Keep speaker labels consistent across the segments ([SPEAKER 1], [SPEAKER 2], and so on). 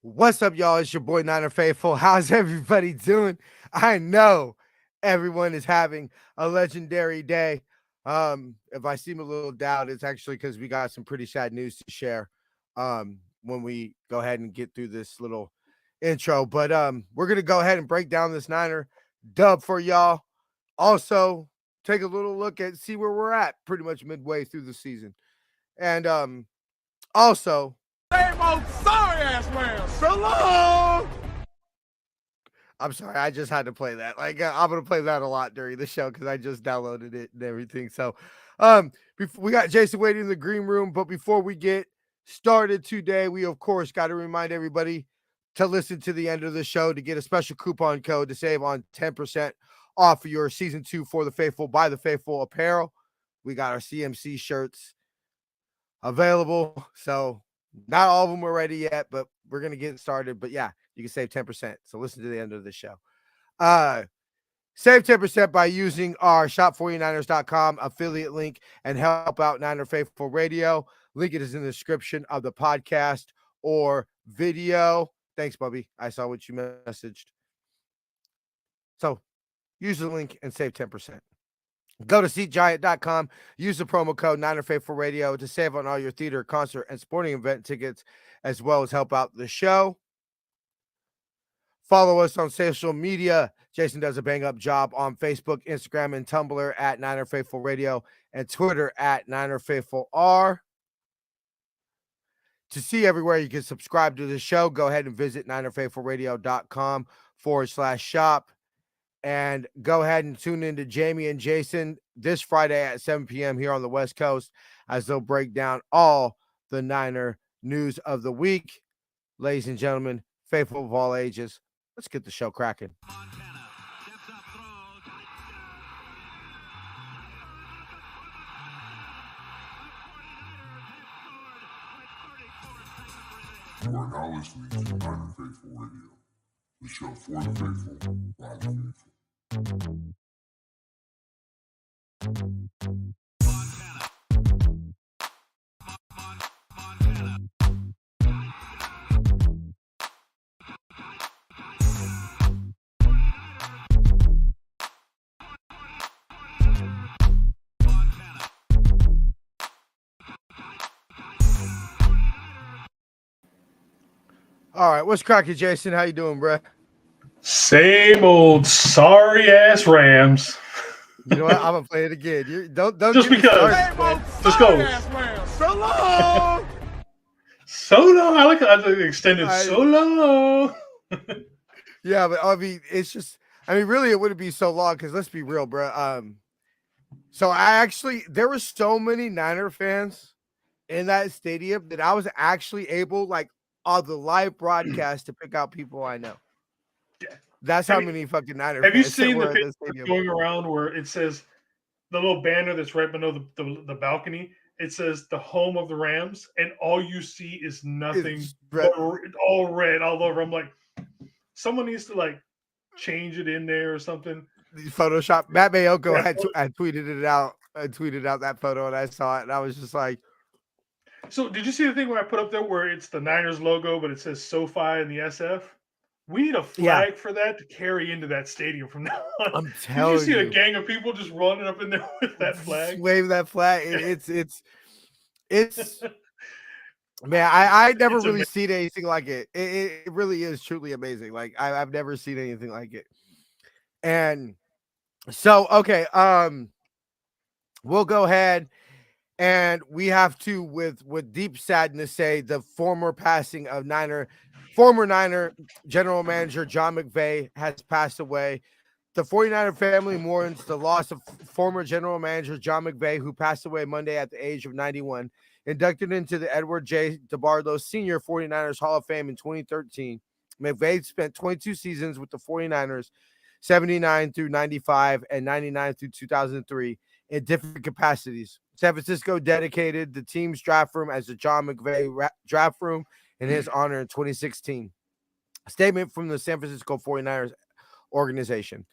[SPEAKER 1] What's up, y'all? It's your boy Niner Faithful. How's everybody doing? I know everyone is having a legendary day. If I seem a little down, it's actually because we got some pretty sad news to share. When we go ahead and get through this little intro, but we're gonna go ahead and break down this Niner dub for y'all. Also, take a little look at see where we're at, pretty much midway through the season, and also
[SPEAKER 2] Same old sorry ass man. So long.
[SPEAKER 1] I'm sorry, I just had to play that. I'm gonna play that a lot during the show because I just downloaded it and everything. So, we got Jason waiting in the green room, but before we get started today, we of course got to remind everybody to listen to the end of the show to get a special coupon code to save on 10% off of your season 2 for the faithful by the faithful apparel. We got our CMC shirts available, so not all of them are ready yet, but we're gonna get started. But yeah, you can save 10%. So listen to the end of the show. Uh Save 10% by using our shop49ers.com affiliate link and help out Niner Faithful Radio. Link it is in the description of the podcast or video. Thanks, Bubby. I saw what you messaged. So use the link and save 10%. Go to SeatGiant.com. Use the promo code Niner Faithful Radio to save on all your theater, concert, and sporting event tickets, as well as help out the show. Follow us on social media. Jason does a bang-up job on Facebook, Instagram, and Tumblr at Niner Faithful Radio and Twitter at Niner Faithful R. To see everywhere you can subscribe to the show, go ahead and visit NinerFaithfulRadio.com/shop. And go ahead and tune in to Jamie and Jason this Friday at 7 p.m. here on the West Coast as they'll break down all the Niner news of the week. Ladies and gentlemen, faithful of all ages, let's get the show cracking.
[SPEAKER 3] You are now listening to Niner Faithful Radio, the show for the faithful, by the faithful.
[SPEAKER 1] All right, what's cracking, Jason? How you doing, bro?
[SPEAKER 4] Same old sorry ass Rams.
[SPEAKER 1] You know what? I'm gonna play it again. Don't
[SPEAKER 4] Just
[SPEAKER 1] get me
[SPEAKER 4] because.
[SPEAKER 1] started,
[SPEAKER 2] Same old
[SPEAKER 1] man.
[SPEAKER 4] Just
[SPEAKER 2] sorry
[SPEAKER 4] go.
[SPEAKER 2] ass man. So long.
[SPEAKER 4] Solo. I like the extended solo.
[SPEAKER 1] Yeah, but I mean, it's just, I mean, really, it wouldn't be so long because let's be real, bro. So there were so many Niner fans in that stadium that I was actually able, like, on the live broadcast, to pick out people I know.
[SPEAKER 4] Yeah.
[SPEAKER 1] That's how many fucking Niner
[SPEAKER 4] Have you
[SPEAKER 1] fans
[SPEAKER 4] seen the
[SPEAKER 1] were in the
[SPEAKER 4] picture
[SPEAKER 1] stadium.
[SPEAKER 4] going around where it says the little banner that's right below the balcony? It says the home of the Rams, and all you see is nothing
[SPEAKER 1] It's
[SPEAKER 4] but all red all over. I'm like, someone needs to like change it in there or something.
[SPEAKER 1] Photoshop. Matt Mayoko had tweeted it out. I tweeted out that photo and I saw it and I was just like.
[SPEAKER 4] So did you see the thing where I put up there where it's the Niners logo, but it says SoFi and the SF? We need a flag for that to carry into that stadium from now on.
[SPEAKER 1] I'm telling you.
[SPEAKER 4] Did you see a gang of people just running up in there with that flag?
[SPEAKER 1] Wave that flag. It's man, I never really seen anything like it. It really is truly amazing. Like I've never seen anything like it. And so, okay, we'll go ahead and we have to, with deep sadness, say the former passing of former Niner general manager John McVay has passed away. The 49er family mourns the loss of former general manager John McVay, who passed away Monday at the age of 91. Inducted into the Edward J. DeBartolo Sr. 49ers Hall of Fame in 2013, McVay spent 22 seasons with the 49ers, 79 through 95 and 99 through 2003, in different capacities. San Francisco dedicated the team's draft room as the John McVay draft room in his honor in 2016. A statement from the San Francisco 49ers organization.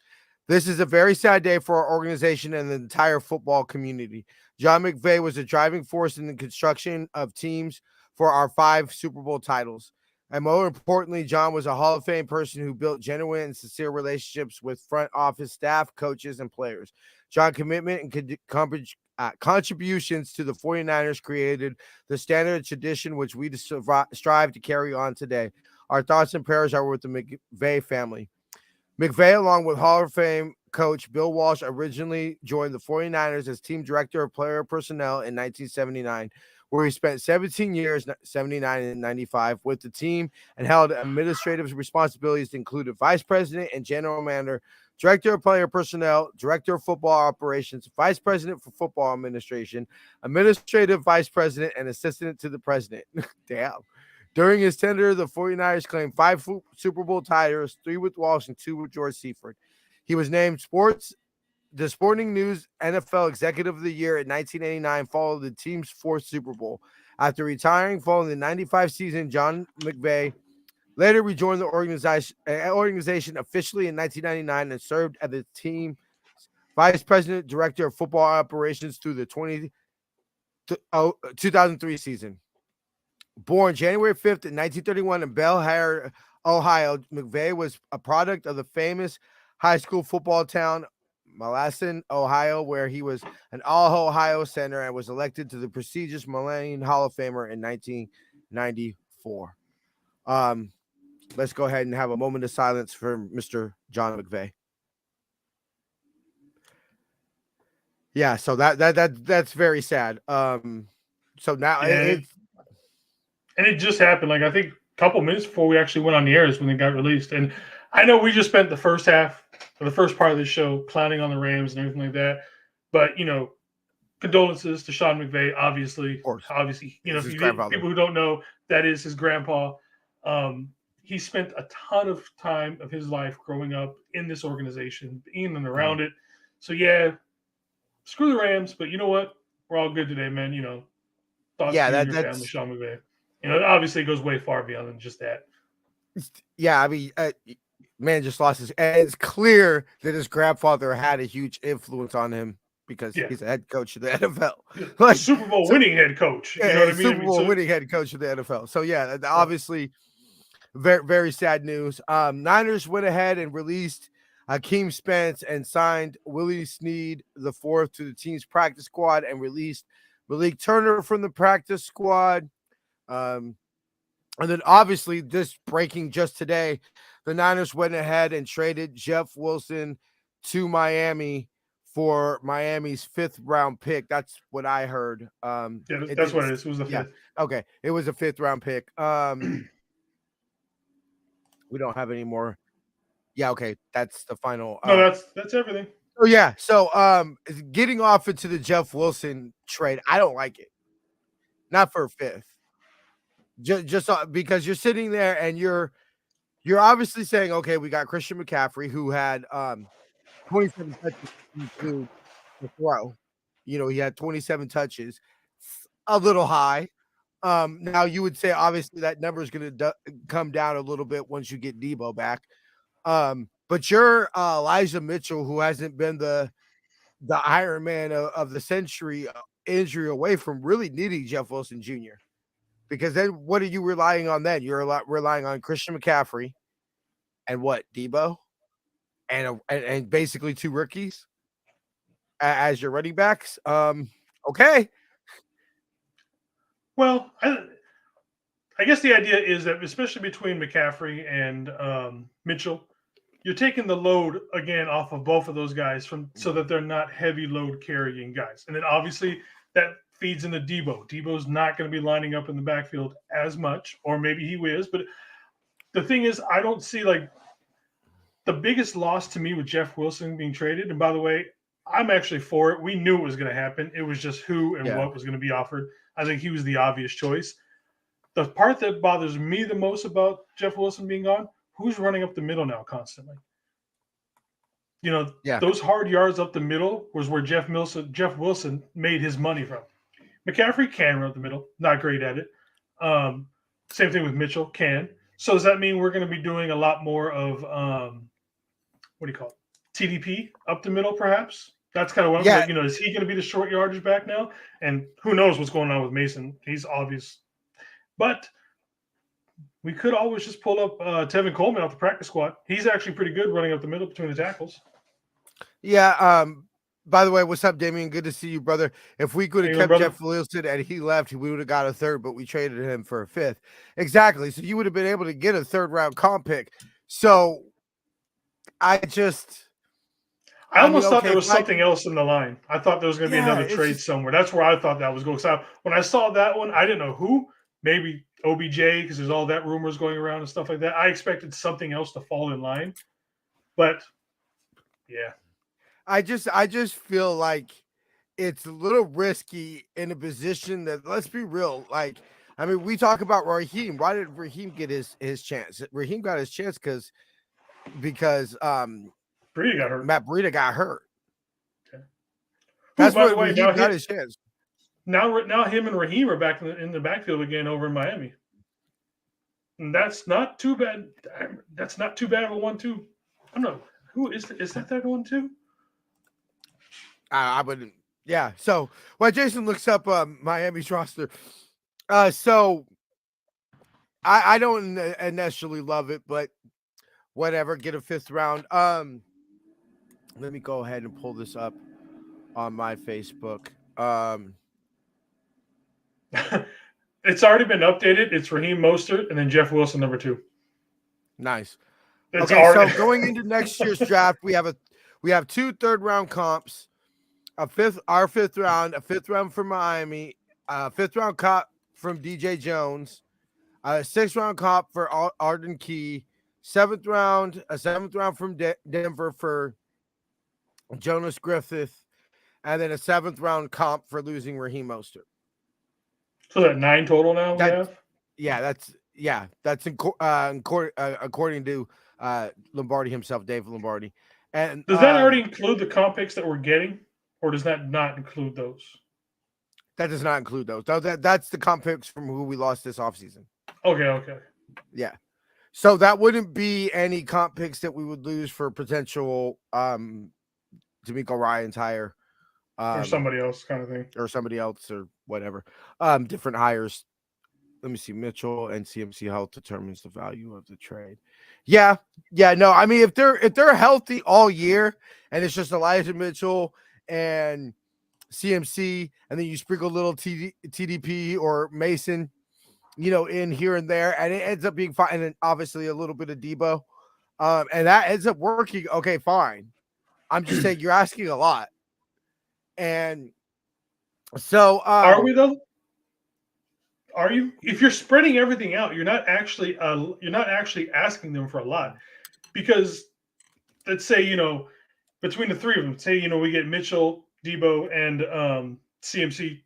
[SPEAKER 1] This is a very sad day for our organization and the entire football community. John McVay was a driving force in the construction of teams for our 5 Super Bowl titles. And more importantly, John was a Hall of Fame person who built genuine and sincere relationships with front office staff, coaches, and players. John's commitment and contributions to the 49ers created the standard tradition which we strive to carry on today. Our thoughts and prayers are with the McVay family. McVay, along with Hall of Fame coach Bill Walsh, originally joined the 49ers as team director of player personnel in 1979, where he spent 17 years, 79 and 95, with the team and held administrative responsibilities that included vice president and general manager, director of player personnel, director of football operations, vice president for football administration, administrative vice president, and assistant to the president. Damn. During his tenure, the 49ers claimed 5 Super Bowl titles, 3 with Walsh and 2 with George Seifert. He was named the Sporting News NFL Executive of the Year in 1989, followed the team's 4th Super Bowl. After retiring following the 95 season, John McVay later rejoined the organization officially in 1999 and served as the team vice president, director of football operations through the 2003 season. Born January 5th, 1931 in Bel Air, Ohio, McVay was a product of the famous high school football town Malleson, Ohio, where he was an All-Ohio center and was elected to the prestigious Millennium Hall of Famer in 1994. Let's go ahead and have a moment of silence for Mr. John McVay. Yeah, so that's very sad. So now it's
[SPEAKER 4] and it just happened. Like I think a couple minutes before we actually went on the air is when it got released. And I know we just spent the first half or the first part of the show clowning on the Rams and everything like that. But condolences to Sean McVay. Obviously, people who don't know, that is his grandpa. He spent a ton of time of his life growing up in this organization, in and around it. So yeah, screw the Rams, but you know what? We're all good today, man. Thoughts to you and your family, Sean McVay. Obviously it goes way far beyond than just that.
[SPEAKER 1] Yeah, I mean, man just lost his. And it's clear that his grandfather had a huge influence on him because he's a head coach of the NFL,
[SPEAKER 4] like Super Bowl winning head coach. You know what I mean?
[SPEAKER 1] Super Bowl winning head coach of the NFL. So yeah, obviously, very very sad news. Niners went ahead and released Akeem Spence and signed Willie Snead IV to the team's practice squad and released Malik Turner from the practice squad. And then obviously this breaking just today, the Niners went ahead and traded Jeff Wilson to Miami for Miami's 5th round pick. That's what I heard.
[SPEAKER 4] That's what it is. It was the 5th.
[SPEAKER 1] Yeah, okay. It was a 5th round pick. We don't have any more. Yeah, okay. That's the final.
[SPEAKER 4] No, that's everything.
[SPEAKER 1] Oh yeah. So getting off into the Jeff Wilson trade, I don't like it. Not for a 5th. Just because you're sitting there and you're obviously saying, okay, we got Christian McCaffrey who had 27 touches to throw. He had 27 touches, a little high. Now you would say obviously that number is going to come down a little bit once you get Debo back. But you're Elijah Mitchell, who hasn't been the Iron Man of the century, injury away from really needing Jeff Wilson Jr. Because then what are you relying on then? You're relying on Christian McCaffrey and what, Debo? And basically 2 rookies as your running backs. Okay.
[SPEAKER 4] Well, I guess the idea is that especially between McCaffrey and Mitchell, you're taking the load again off of both of those guys so that they're not heavy load carrying guys. And then obviously that feeds into Debo. Debo's not going to be lining up in the backfield as much, or maybe he is. But the thing is, I don't see like the biggest loss to me with Jeff Wilson being traded. And by the way, I'm actually for it. We knew it was going to happen. It was just who and what was going to be offered. I think he was the obvious choice. The part that bothers me the most about Jeff Wilson being gone, who's running up the middle now constantly? Those hard yards up the middle was where Jeff Wilson made his money from. McCaffrey can run up the middle, not great at it. Same thing with Mitchell, can. So does that mean we're going to be doing a lot more of what do you call it? TDP up the middle, perhaps? That's kind of what I'm like, is he going to be the short yardage back now? And who knows what's going on with Mason? He's obvious. But We could always just pull up Tevin Coleman off the practice squad. He's actually pretty good running up the middle between the tackles.
[SPEAKER 1] Yeah. By the way, what's up, Damian? Good to see you, brother. If we could have kept
[SPEAKER 4] brother?
[SPEAKER 1] Jeff Wilson and he left, we would have got a third, but we traded him for a fifth. Exactly. So you would have been able to get a third round comp pick. So I
[SPEAKER 4] almost thought there was something else in the line. I thought there was going to be another trade somewhere. That's where I thought that was going. So when I saw that one, I didn't know who. Maybe OBJ, because there's all that rumors going around and stuff like that. I expected something else to fall in line, but yeah.
[SPEAKER 1] I just feel like it's a little risky in a position that, let's be real, like, I mean, we talk about Raheem. Why did Raheem get his chance? Raheem got his chance because
[SPEAKER 4] Breida got hurt.
[SPEAKER 1] Matt Breida got hurt.
[SPEAKER 4] Okay.
[SPEAKER 1] That's why Raheem got his chance.
[SPEAKER 4] Now him and Raheem are back in the backfield again over in Miami. And that's not too bad. That's not too bad of a 1-2. I don't know. Who is that 1-2?
[SPEAKER 1] I wouldn't. Yeah. So while Jason looks up Miami's roster, so I don't initially love it, but whatever. Get a fifth round. Let me go ahead and pull this up on my Facebook.
[SPEAKER 4] It's already been updated. It's Raheem Mostert and then Jeff Wilson, number 2.
[SPEAKER 1] Nice.
[SPEAKER 4] It's
[SPEAKER 1] okay, so going into next year's draft, we have 2 third-round comps, our fifth round, a fifth round from Miami, a fifth round comp from DJ Jones, a 6th round comp for Arden Key, a 7th round from Denver for Jonas Griffith, and then a 7th round comp for losing Raheem Mostert.
[SPEAKER 4] So that 9 total now we have?
[SPEAKER 1] Yeah, that's according to Lombardi himself, Dave Lombardi. And
[SPEAKER 4] does that already include the comp picks that we're getting, or does that not include those?
[SPEAKER 1] That does not include those. That's the comp picks from who we lost this offseason.
[SPEAKER 4] Okay.
[SPEAKER 1] Yeah. So that wouldn't be any comp picks that we would lose for potential D'Amico Ryan's hire.
[SPEAKER 4] Or somebody else kind of thing.
[SPEAKER 1] Or somebody else or whatever. Different hires. Let me see. Mitchell and CMC health determines the value of the trade. Yeah. No, I mean, if they're healthy all year and it's just Elijah Mitchell and CMC, and then you sprinkle a little TDP or Mason, in here and there, and it ends up being fine. And then obviously a little bit of Debo. And that ends up working. Okay, fine. I'm just saying you're asking a lot. And so
[SPEAKER 4] are we though? Are you? If you're spreading everything out, you're not actually asking them for a lot, because let's say between the 3 of them, say we get Mitchell, Debo, and CMC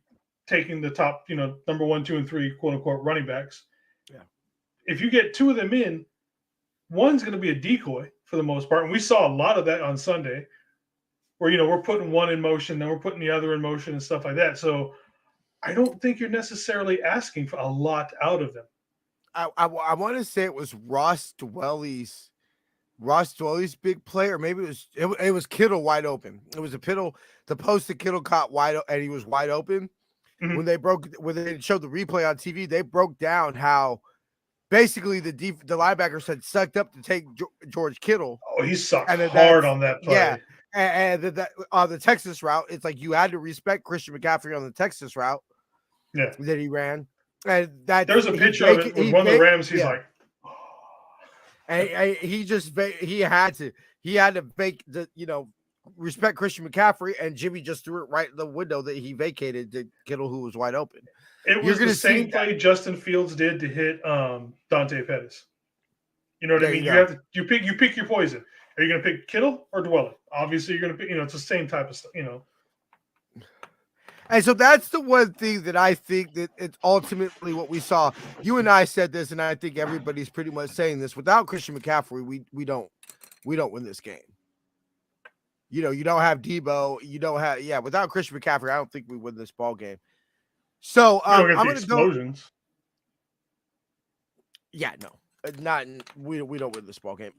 [SPEAKER 4] taking the top number 1, 2, and 3 quote unquote running backs.
[SPEAKER 1] Yeah.
[SPEAKER 4] If you get 2 of them in, one's going to be a decoy for the most part, and we saw a lot of that on Sunday, where we're putting one in motion, then we're putting the other in motion and stuff like that. So I don't think you're necessarily asking for a lot out of them.
[SPEAKER 1] I want to say it was Ross Dwelly's big play, or maybe it was Kittle wide open. It was the post that Kittle caught wide open, and he was wide open. Mm-hmm. When they showed the replay on TV, they broke down how basically the linebackers had sucked up to take George Kittle.
[SPEAKER 4] Oh, he sucked hard on that play.
[SPEAKER 1] Yeah. And on the Texas route, it's like you had to respect Christian McCaffrey on the Texas route that he ran. And
[SPEAKER 4] there's a picture of it with one of the Rams. He's like,
[SPEAKER 1] and he had to make respect Christian McCaffrey, and Jimmy just threw it right in the window that he vacated to Kittle, who was wide open.
[SPEAKER 4] It was the same play Justin Fields did to hit Dante Pettis. You know what I mean? You pick your poison. Are you going to pick Kittle or Dwelly? Obviously, you're going to pick. It's the same type of stuff.
[SPEAKER 1] And so that's the one thing that I think that it's ultimately what we saw. You and I said this, and I think everybody's pretty much saying this. Without Christian McCaffrey, we don't win this game. You don't have Debo. You don't have without Christian McCaffrey, I don't think we win this ball game. So I'm going to go. Yeah, no, we don't win this ball game.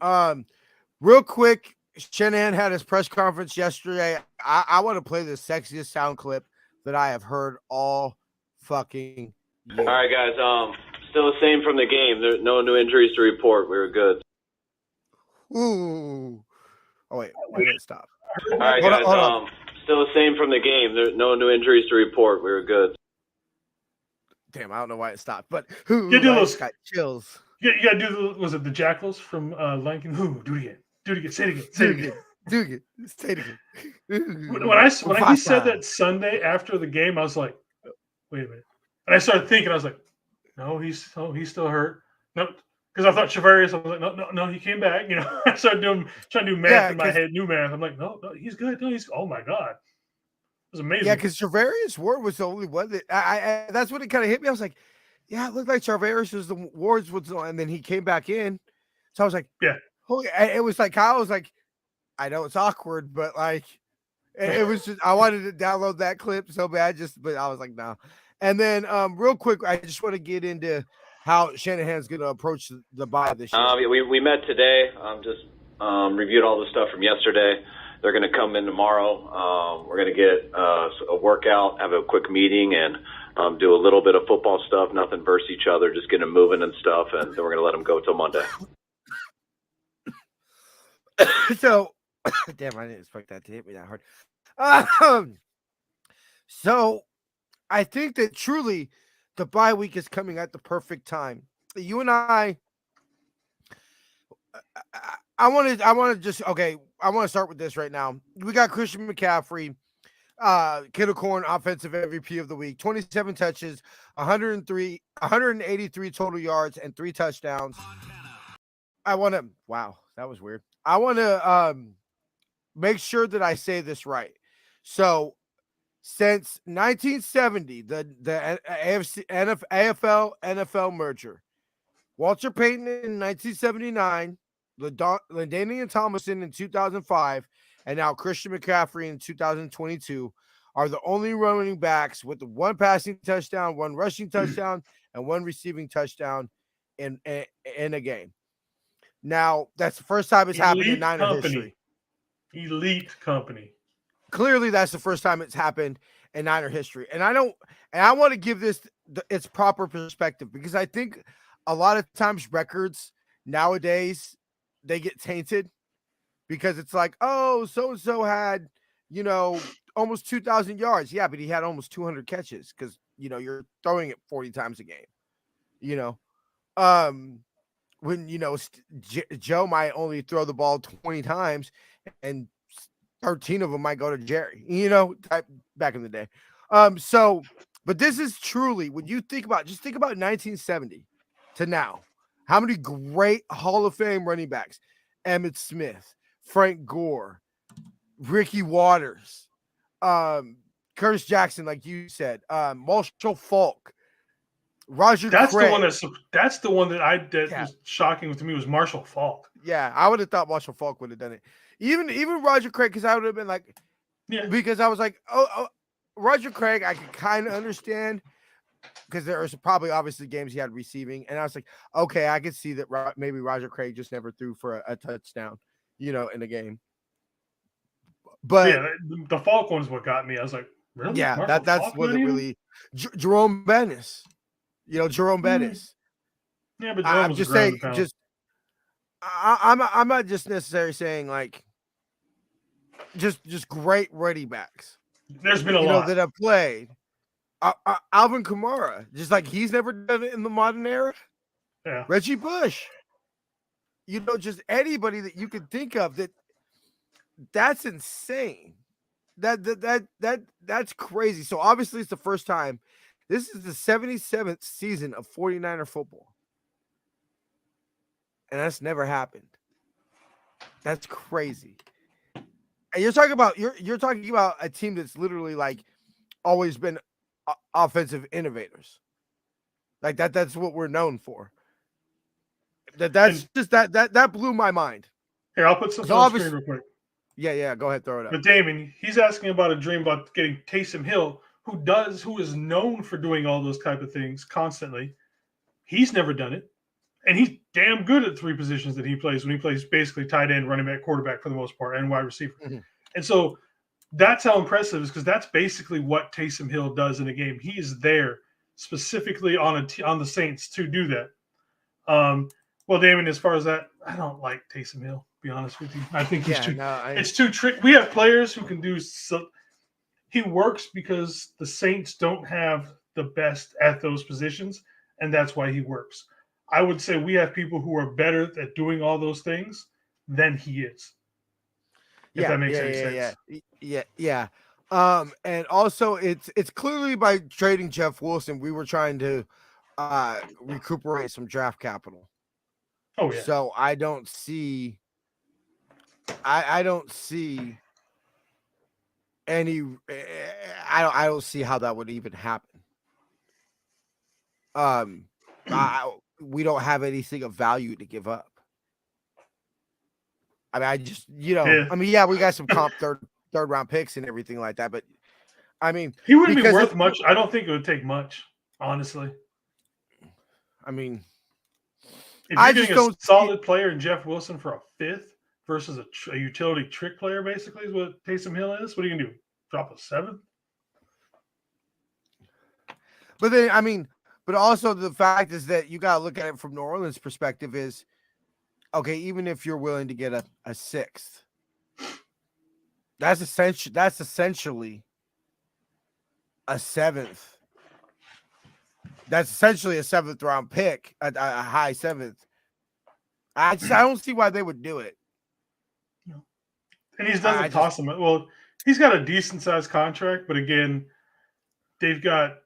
[SPEAKER 1] Real quick, Shanahan had his press conference yesterday. I want to play the sexiest sound clip that I have heard all fucking year.
[SPEAKER 5] All right, guys. Still the same from the game. There no new injuries to report. We were good.
[SPEAKER 1] Ooh. Oh wait, why did it stop?
[SPEAKER 5] All right,
[SPEAKER 1] Hold
[SPEAKER 5] guys.
[SPEAKER 1] on.
[SPEAKER 5] Still the same from the game. There no new injuries to report. We were good.
[SPEAKER 1] Damn, I don't know why it stopped, but
[SPEAKER 4] You do
[SPEAKER 1] I
[SPEAKER 4] those-
[SPEAKER 1] just got chills.
[SPEAKER 4] You gotta do was it the Jackals from Lincoln? Do it again. Do it again. Say it again. Say it again.
[SPEAKER 1] Do it. Say it again.
[SPEAKER 4] When he said that Sunday after the game, I was like, wait a minute. And I started thinking, I was like, no, he's still hurt. No, because I thought Chavarius, I was like, no, he came back. You know, I started trying to do math in my head, new math. I'm like, no, he's good. No, oh my God. It was amazing.
[SPEAKER 1] Yeah, because Charvarius Ward was the only one that I that's what it kind of hit me. I was like, yeah, it looked like Charvarius was the Wards was the, and then he came back in. So I was like,
[SPEAKER 4] yeah.
[SPEAKER 1] Holy, it was like Kyle was like, I know it's awkward, but like it was just I wanted to download that clip so bad, but I was like, no. And then real quick, I just want to get into how Shanahan's gonna approach the bye this year.
[SPEAKER 5] We met today. Just reviewed all the stuff from yesterday. They're going to come in tomorrow. We're going to get a workout, have a quick meeting, and do a little bit of football stuff, nothing versus each other, just get them moving and stuff, and then we're going to let them go till Monday.
[SPEAKER 1] So, damn, I didn't expect that to hit me that hard. So, I think that truly the bye week is coming at the perfect time. You and I want to start with this right now. We got Christian McCaffrey, Kittle Corn, offensive MVP of the week, 27 touches, 183 total yards, and 3 touchdowns. Wow, that was weird. I want to make sure that I say this right. So, since 1970, the AFL NFL merger, Walter Payton in 1979, LaDainian Tomlinson in 2005, and now Christian McCaffrey in 2022 are the only running backs with 1 passing touchdown, 1 rushing touchdown, and 1 receiving touchdown in a game. Now, that's the first time it's happened in Niner history.
[SPEAKER 4] Elite company.
[SPEAKER 1] Clearly, that's the first time it's happened in Niner history. And I want to give this its proper perspective, because I think a lot of times records nowadays, they get tainted because it's like, oh, so-and-so had, almost 2,000 yards. Yeah, but he had almost 200 catches because, you're throwing it 40 times a game, when, Joe might only throw the ball 20 times and 13 of them might go to Jerry, type back in the day. But this is truly, when you think about 1970 to now, how many great Hall of Fame running backs, Emmitt Smith, Frank Gore, Ricky Waters, Curtis Jackson, like you said, Marshall Faulk, Roger Craig.
[SPEAKER 4] That's the one that was shocking to me was Marshall Faulk.
[SPEAKER 1] Yeah, I would have thought Marshall Faulk would have done it. Even Roger Craig, because I would have been like, because I was like, oh, Roger Craig, I could kind of understand, because there was probably obviously games he had receiving, and I was like, okay, I could see that maybe Roger Craig just never threw for a touchdown, in a game. But
[SPEAKER 4] the Faulk one's what got me. I was like, really?
[SPEAKER 1] Yeah, that's what really. Jerome Bettis, Jerome Bettis.
[SPEAKER 4] Yeah, but
[SPEAKER 1] I'm just saying, I'm not just necessarily saying like just great running backs.
[SPEAKER 4] There's been a lot
[SPEAKER 1] that have played. Alvin Kamara, just like he's never done it in the modern era.
[SPEAKER 4] Yeah.
[SPEAKER 1] Reggie Bush. Just anybody that you could think of that's insane. That's crazy. So obviously it's the first time. This is the 77th season of 49er football. And that's never happened. That's crazy. And you're talking about a team that's literally like always been offensive innovators. Like that's what we're known for. That blew my mind.
[SPEAKER 4] Here, I'll put something on the screen real quick.
[SPEAKER 1] Yeah, go ahead, throw it up.
[SPEAKER 4] But Damon, he's asking about a dream about getting Taysom Hill, who is known for doing all those type of things constantly. He's never done it. And he's damn good at 3 positions that he plays when he plays basically tight end, running back, quarterback for the most part, and wide receiver. Mm-hmm. And so that's how impressive it is, because that's basically what Taysom Hill does in a game. He is there specifically on the Saints to do that. Well, Damon, as far as that, I don't like Taysom Hill. To be honest with you, I think he's it's too tricky. We have players who can do so. He works because the Saints don't have the best at those positions, and that's why he works. I would say we have people who are better at doing all those things than he is. If that makes any sense.
[SPEAKER 1] Yeah. And also it's clearly by trading Jeff Wilson, we were trying to recuperate some draft capital.
[SPEAKER 4] Oh yeah.
[SPEAKER 1] So I don't see I don't see any I don't see how that would even happen. We don't have anything of value to give up. I mean, I just, we got some comp third round picks and everything like that, but I mean,
[SPEAKER 4] he wouldn't be worth much. I don't think it would take much, honestly.
[SPEAKER 1] I mean,
[SPEAKER 4] if you're getting a solid player in Jeff Wilson for a fifth versus a utility trick player, basically, is what Taysom Hill is. What are you gonna do? Drop a seventh?
[SPEAKER 1] But then, I mean, but also the fact is that you got to look at it from New Orleans' perspective is, okay, even if you're willing to get a sixth, that's essentially a seventh. That's essentially a seventh round pick, a high seventh. I don't see why they would do it.
[SPEAKER 4] And he doesn't toss him. Well, he's got a decent sized contract, but again, they've got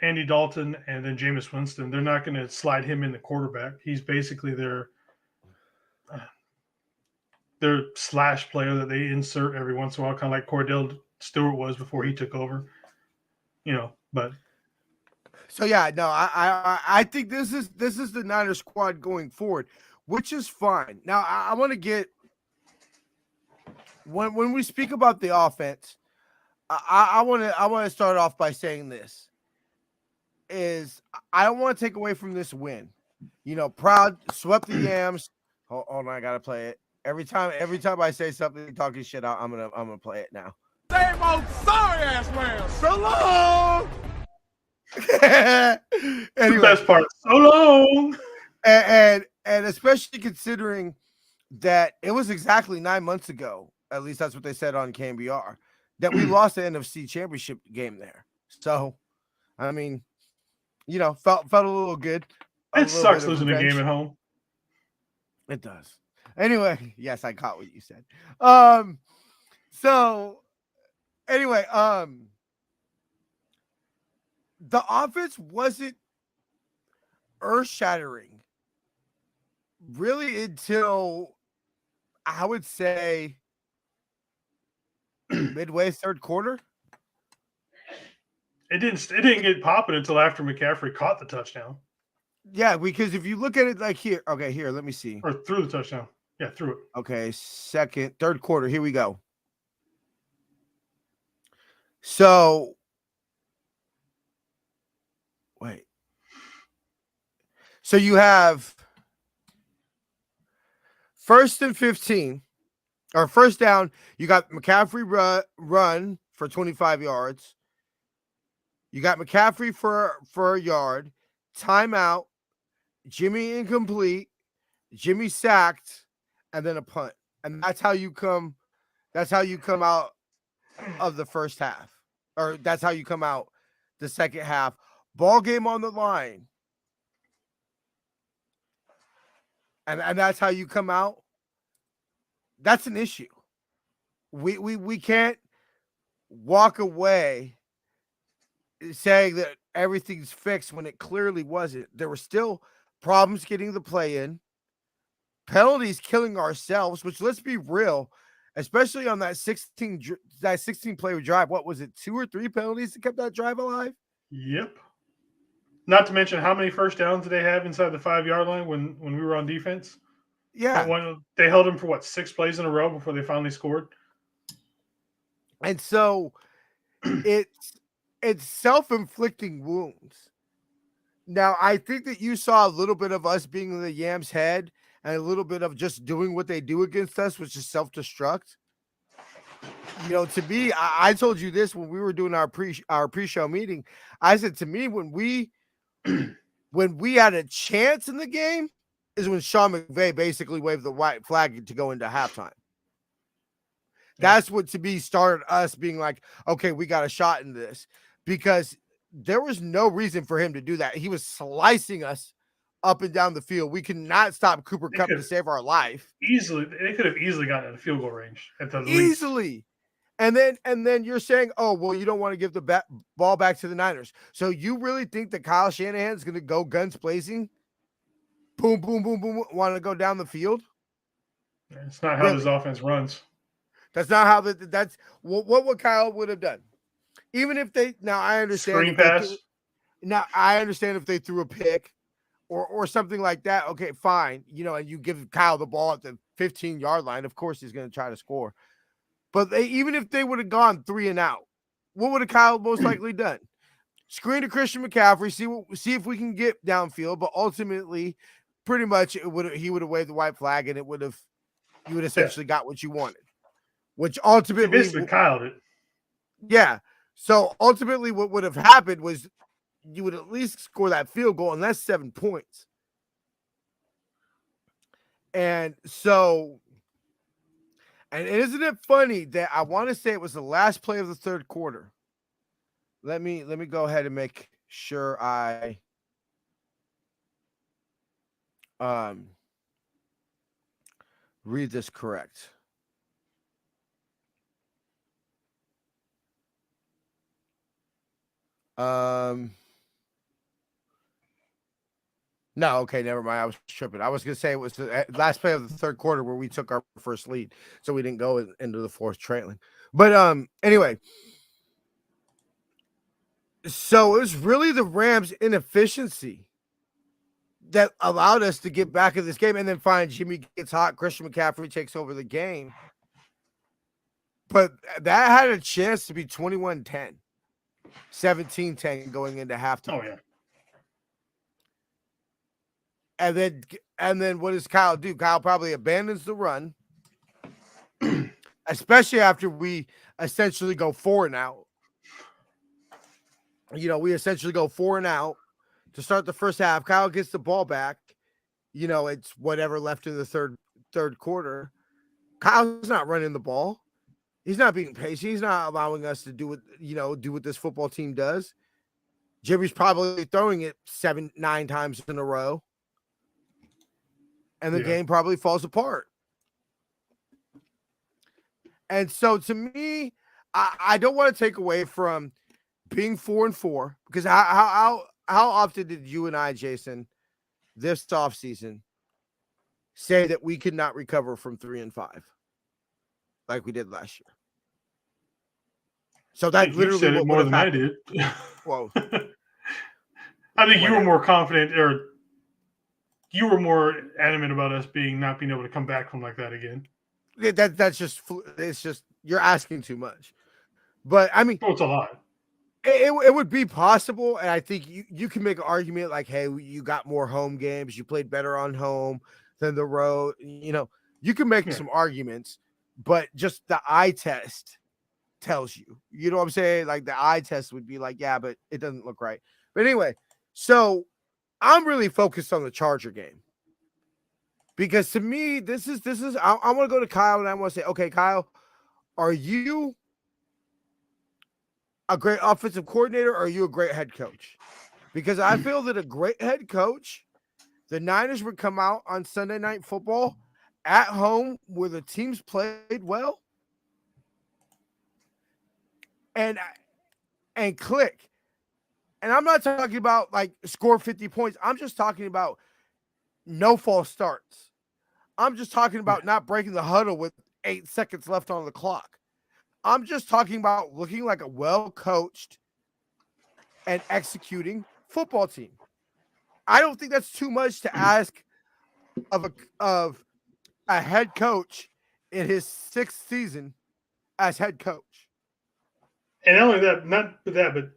[SPEAKER 4] Andy Dalton and then Jameis Winston. They're not going to slide him in the quarterback. He's basically their slash player that they insert every once in a while, kind of like Cordell Stewart was before he took over. But
[SPEAKER 1] so yeah, no, I think this is the Niners squad going forward, which is fine. Now I want to get when we speak about the offense, I want to start off by saying this is I don't want to take away from this win. Proud swept the Yams. Hold on, I gotta play it. Every time I say something talking shit out, I'm gonna play it now.
[SPEAKER 2] Same old sorry ass man. So long.
[SPEAKER 1] Anyway,
[SPEAKER 4] the best part. So long.
[SPEAKER 1] And especially considering that it was exactly 9 months ago, at least that's what they said on KBR, that we lost the NFC Championship game there. So, I mean, felt a little good.
[SPEAKER 4] It sucks losing a game at home.
[SPEAKER 1] It does. Anyway, yes, I caught what you said. So anyway, the offense wasn't earth-shattering really until I would say midway third quarter.
[SPEAKER 4] It didn't get popping until after McCaffrey caught the touchdown.
[SPEAKER 1] Yeah, because if you look at it like here, okay, here, let me see.
[SPEAKER 4] Or threw the touchdown. Yeah, threw it.
[SPEAKER 1] Okay, third quarter. Here we go. So, wait. So you have 1st and 15, or first down. You got McCaffrey run for 25 yards. You got McCaffrey for a yard. Timeout. Jimmy incomplete. Jimmy sacked. And then a punt. And that's how you come out of the first half. Or that's how you come out the second half. Ball game on the line. And that's how you come out. That's an issue. We can't walk away saying that everything's fixed when it clearly wasn't. There were still problems getting the play in. Penalties killing ourselves, which, let's be real, especially on that 16 play drive. What was it, 2 or 3 penalties that kept that drive alive?
[SPEAKER 4] Yep. Not to mention how many first downs did they have inside the 5-yard line when we were on defense?
[SPEAKER 1] Yeah.
[SPEAKER 4] They held them for 6 plays in a row before they finally scored.
[SPEAKER 1] And so it's self-inflicting wounds. Now, I think that you saw a little bit of us being in the Yams' head and a little bit of just doing what they do against us, which is self-destruct. To me, I told you this when we were doing our pre-show meeting. I said, to me, when we had a chance in the game is when Sean McVay basically waved the white flag to go into halftime. That's what, to me, started us being like, okay, we got a shot in this, because there was no reason for him to do that. He was slicing us up and down the field. We could not stop Cooper Kupp to save our life.
[SPEAKER 4] They could have easily gotten out of field goal range at the
[SPEAKER 1] easily.
[SPEAKER 4] least.
[SPEAKER 1] And then you're saying, oh, well, you don't want to give the ball back to the Niners. So you really think that Kyle Shanahan is going to go guns blazing? Boom, boom, boom, boom. Want to go down the field?
[SPEAKER 4] It's not how this offense runs.
[SPEAKER 1] That's not how that's what Kyle would have done. Even if they, now I understand.
[SPEAKER 4] Screen pass.
[SPEAKER 1] Now I understand if they threw a pick or something like that. Okay, fine. And you give Kyle the ball at the 15-yard line. Of course, he's going to try to score. But even if they would have gone 3 and out, what would have Kyle most likely done? Screen to Christian McCaffrey, see if we can get downfield. But ultimately, pretty much he would have waved the white flag, and you would essentially got what you wanted. Which ultimately,
[SPEAKER 4] basically Kyle did.
[SPEAKER 1] Yeah. So ultimately, what would have happened was you would at least score that field goal, and that's 7 points. And so. And isn't it funny that I want to say it was the last play of the third quarter? Let me go ahead and make sure I read this correct. No, okay, never mind. I was tripping. I was going to say it was the last play of the third quarter where we took our first lead, so we didn't go into the fourth trailing. But anyway, so it was really the Rams' inefficiency that allowed us to get back in this game, and then fine, Jimmy gets hot, Christian McCaffrey takes over the game. But that had a chance to be 21-10, 17-10 going into halftime.
[SPEAKER 4] Oh, yeah.
[SPEAKER 1] And then what does Kyle do? Kyle probably abandons the run, especially after we essentially go 4 and out. We essentially go 4 and out to start the first half. Kyle gets the ball back. It's whatever left in the third quarter. Kyle's not running the ball. He's not being patient. He's not allowing us to do what this football team does. Jimmy's probably throwing it 7-9 times in a row. And the game probably falls apart. And so to me, I don't want to take away from being 4-4, because how often did you and I, Jason, this offseason say that we could not recover from 3-5 like we did last year? So that literally
[SPEAKER 4] said it more than happened. I did.
[SPEAKER 1] Whoa.
[SPEAKER 4] I think you were more confident, or you were more adamant about us not being able to come back from like that again.
[SPEAKER 1] That's just, it's just, you're asking too much. But I mean,
[SPEAKER 4] it's a lot.
[SPEAKER 1] It would be possible, and I think you can make an argument like, hey, you got more home games, you played better on home than the road. You can make some arguments, but just the eye test tells you. You know what I'm saying? Like the eye test would be like, yeah, but it doesn't look right. But anyway, so I'm really focused on the Charger game, because to me, this is I want to go to Kyle, and I want to say, okay, Kyle, are you a great offensive coordinator, or are you a great head coach? Because I feel that a great head coach, the Niners would come out on Sunday Night Football at home where the teams played well and click. And I'm not talking about like score 50 points. I'm just talking about no false starts. I'm just talking about not breaking the huddle with 8 seconds left on the clock. I'm just talking about looking like a well-coached and executing football team. I don't think that's too much to ask of a head coach in his 6th season as head coach.
[SPEAKER 4] And not only that,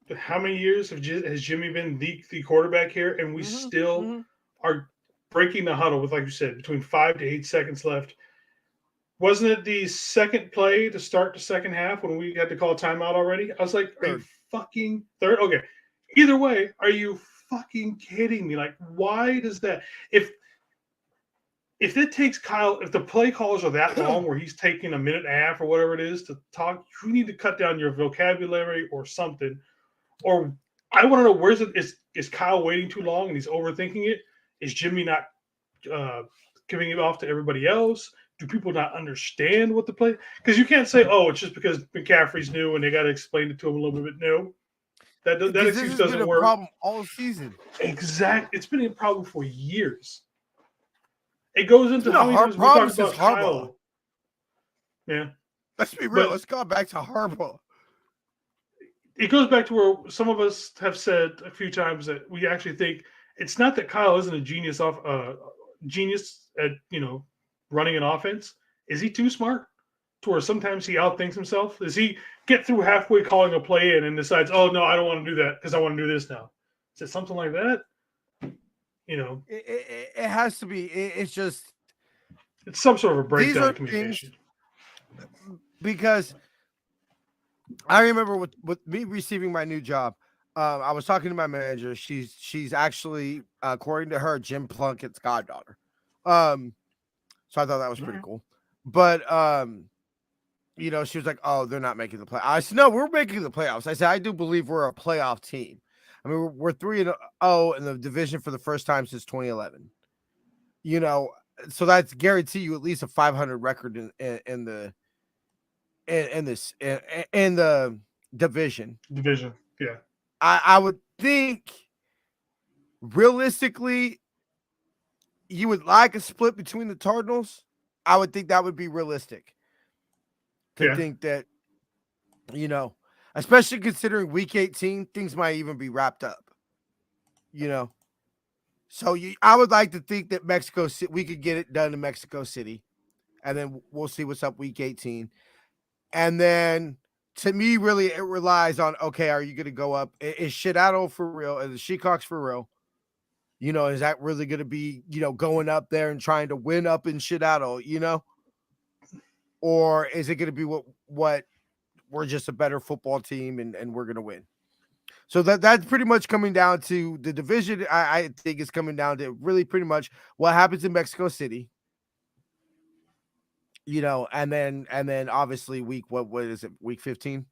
[SPEAKER 4] but how many years has Jimmy been the quarterback here, and we still are breaking the huddle with, like you said, between 5 to 8 seconds left. Wasn't it the second play to start the second half when we had to call timeout already? I was like, are you
[SPEAKER 1] Third.
[SPEAKER 4] fucking third? Okay. Either way, are you fucking kidding me? Like, why does that if it takes Kyle, if the play calls are that long where he's taking a minute and a half or whatever it is to talk, you need to cut down your vocabulary or something. Or I want to know where's it is Kyle waiting too long and he's overthinking it? Is Jimmy not giving it off to everybody else? Do people not understand what the play? Because you can't say, "Oh, it's just because McCaffrey's new and they got to explain it to him a little bit." No, that
[SPEAKER 1] Because this
[SPEAKER 4] excuse
[SPEAKER 1] has been
[SPEAKER 4] doesn't
[SPEAKER 1] a
[SPEAKER 4] work.
[SPEAKER 1] problem all season.
[SPEAKER 4] Exactly, it's been a problem for years. It goes into
[SPEAKER 1] It's
[SPEAKER 4] how
[SPEAKER 1] a
[SPEAKER 4] many
[SPEAKER 1] hard
[SPEAKER 4] times we
[SPEAKER 1] problem
[SPEAKER 4] talked
[SPEAKER 1] since
[SPEAKER 4] about
[SPEAKER 1] Harbaugh.
[SPEAKER 4] Kyle. Yeah,
[SPEAKER 1] Let's be real.
[SPEAKER 4] But-
[SPEAKER 1] Let's go back to Harbaugh.
[SPEAKER 4] it goes back to where some of us have said a few times that we actually think it's not that Kyle isn't a genius at running an offense. Is he too smart to where sometimes he outthinks himself? Does he get through halfway calling a play in and decides, oh no, I don't want to do that because I want to do this now? Is it something like that?
[SPEAKER 1] It has to be. It's just
[SPEAKER 4] It's some sort of a
[SPEAKER 1] these
[SPEAKER 4] breakdown
[SPEAKER 1] are
[SPEAKER 4] of communication.
[SPEAKER 1] because I remember with me receiving my new job, I was talking to my manager. She's actually, according to her, Jim Plunkett's goddaughter. So I thought that was pretty cool. But she was like, "Oh, they're not making the play." I said, "No, we're making the playoffs." I said, "I do believe we're a playoff team. I mean, we're 3-0 in the division for the first time since 2011. So that's guarantee you at least a 500 record in the division.
[SPEAKER 4] Division, yeah.
[SPEAKER 1] I would think realistically, you would like a split between the Cardinals. I would think that would be realistic to think that, especially considering week 18, things might even be wrapped up, So I would like to think that Mexico City, we could get it done in Mexico City, and then we'll see what's up week 18. And then to me, really, it relies on, okay, are you going to go up? Is Seattle for real? Is the Seahawks for real? Is that really going to be, going up there and trying to win up in Seattle, Or is it going to be what we're just a better football team and we're going to win? So that's pretty much coming down to the division. I think it's coming down to really pretty much what happens in Mexico City. And then obviously what is it? Week 15?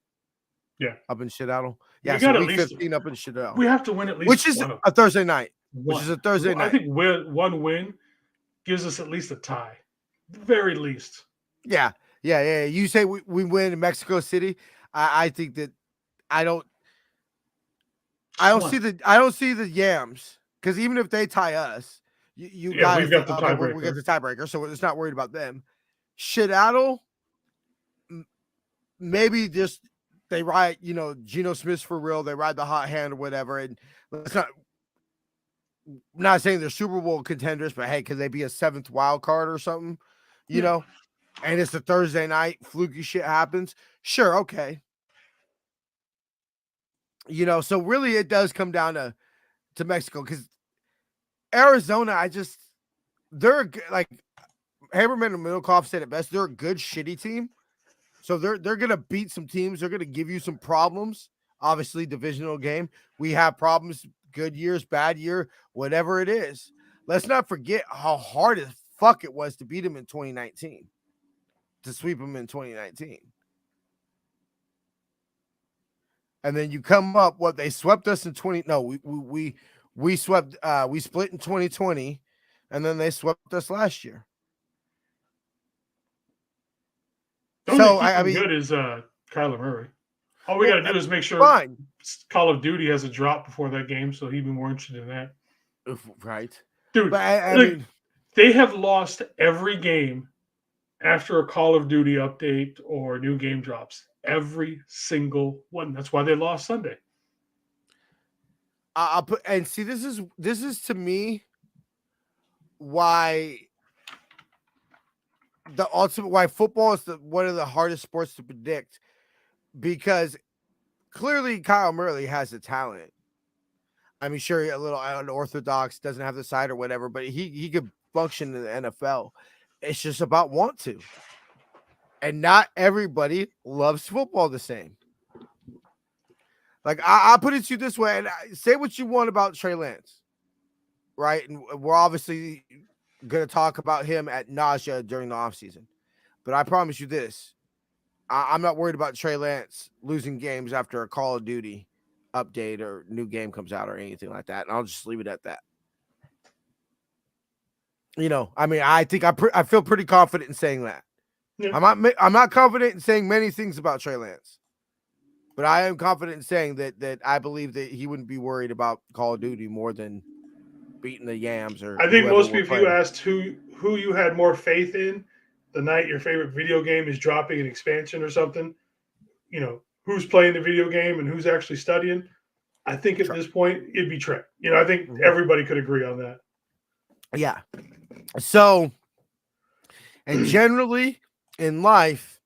[SPEAKER 4] Yeah.
[SPEAKER 1] Up in Seattle. Yeah,
[SPEAKER 4] so
[SPEAKER 1] week 15 up in Seattle.
[SPEAKER 4] We have to win at least
[SPEAKER 1] which is a Thursday night. Which is a Thursday night.
[SPEAKER 4] I think one win gives us at least a tie. Very least.
[SPEAKER 1] Yeah. You say we win in Mexico City. I think that I don't see the yams, because even if they tie us, you guys,
[SPEAKER 4] we've got the tiebreaker.
[SPEAKER 1] We got the tiebreaker, so it's not worried about them. Seattle, maybe just they ride, Geno Smith's for real. They ride the hot hand or whatever. And let's not saying they're Super Bowl contenders, but hey, could they be a 7th wild card or something? You know, and it's a Thursday night, fluky shit happens. Sure, okay. So really it does come down to Mexico, because Arizona, they're like Haberman and Middlecoff said it best. They're a good shitty team. So they're gonna beat some teams. They're gonna give you some problems. Obviously, divisional game. We have problems, good years, bad year, whatever it is. Let's not forget how hard as fuck it was to beat them in 2019. To sweep them in 2019. And then you come up, they swept us in 20. No, we swept, we split in 2020, and then they swept us last year.
[SPEAKER 4] I mean, good is Kyler Murray. All we got to do is make sure Call of Duty has a drop before that game, so he'd be more interested in that.
[SPEAKER 1] Right,
[SPEAKER 4] dude. But I mean, they have lost every game after a Call of Duty update or new game drops. Every single one. That's why they lost Sunday.
[SPEAKER 1] I'll put, and see, this is to me why football is one of the hardest sports to predict, because clearly Kyle Murray has the talent. I mean, sure, a little unorthodox, doesn't have the side or whatever, but he could function in the NFL. It's just about want to. And not everybody loves football the same. Like I'll put it to you this way, and say what you want about Trey Lance, right? And we're obviously going to talk about him at nausea during the offseason. But I promise you this, I'm not worried about Trey Lance losing games after a Call of Duty update or new game comes out or anything like that. And I'll just leave it at that. I mean, I think I feel pretty confident in saying that. Yeah. I'm not confident in saying many things about Trey Lance, but I am confident in saying that I believe that he wouldn't be worried about Call of Duty more than beating the Yams or.
[SPEAKER 4] I think most people, if you asked who you had more faith in the night your favorite video game is dropping an expansion or something, who's playing the video game and who's actually studying, I think at this point it'd be Trey. I think everybody could agree on that.
[SPEAKER 1] Yeah. So, and generally in life,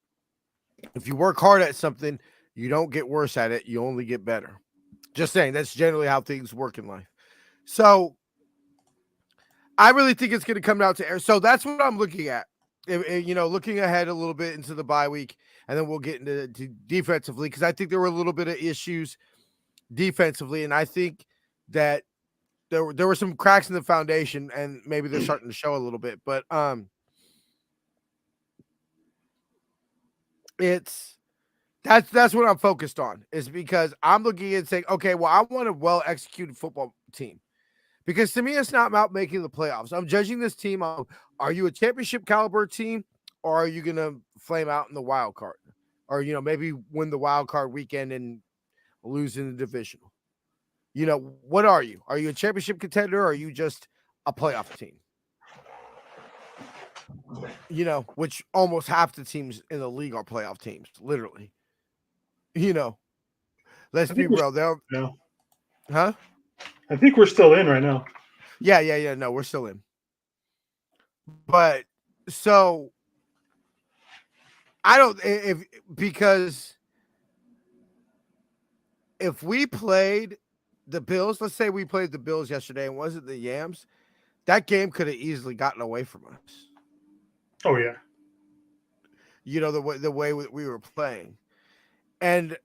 [SPEAKER 1] if you work hard at something, you don't get worse at it. You only get better. Just saying, that's generally how things work in life. So, I really think it's going to come down to air. So that's what I'm looking at. Looking ahead a little bit into the bye week, and then we'll get into defensively, because I think there were a little bit of issues defensively, and I think that there were some cracks in the foundation, and maybe they're starting to show a little bit. But that's what I'm focused on, is because I'm looking and saying, okay, well, I want a well-executed football team. Because to me, it's not about making the playoffs. I'm judging this team on, are you a championship caliber team, or are you going to flame out in the wild card? Or, maybe win the wild card weekend and lose in the divisional. What are you? Are you a championship contender, or are you just a playoff team? Which almost half the teams in the league are playoff teams, literally. Let's be real.
[SPEAKER 4] No.
[SPEAKER 1] Huh?
[SPEAKER 4] I think we're still in right now.
[SPEAKER 1] Yeah. No, we're still in. But so I don't, because if we played the Bills, let's say we played the Bills yesterday and wasn't the Yams, that game could have easily gotten away from us.
[SPEAKER 4] Oh yeah.
[SPEAKER 1] The way we were playing. And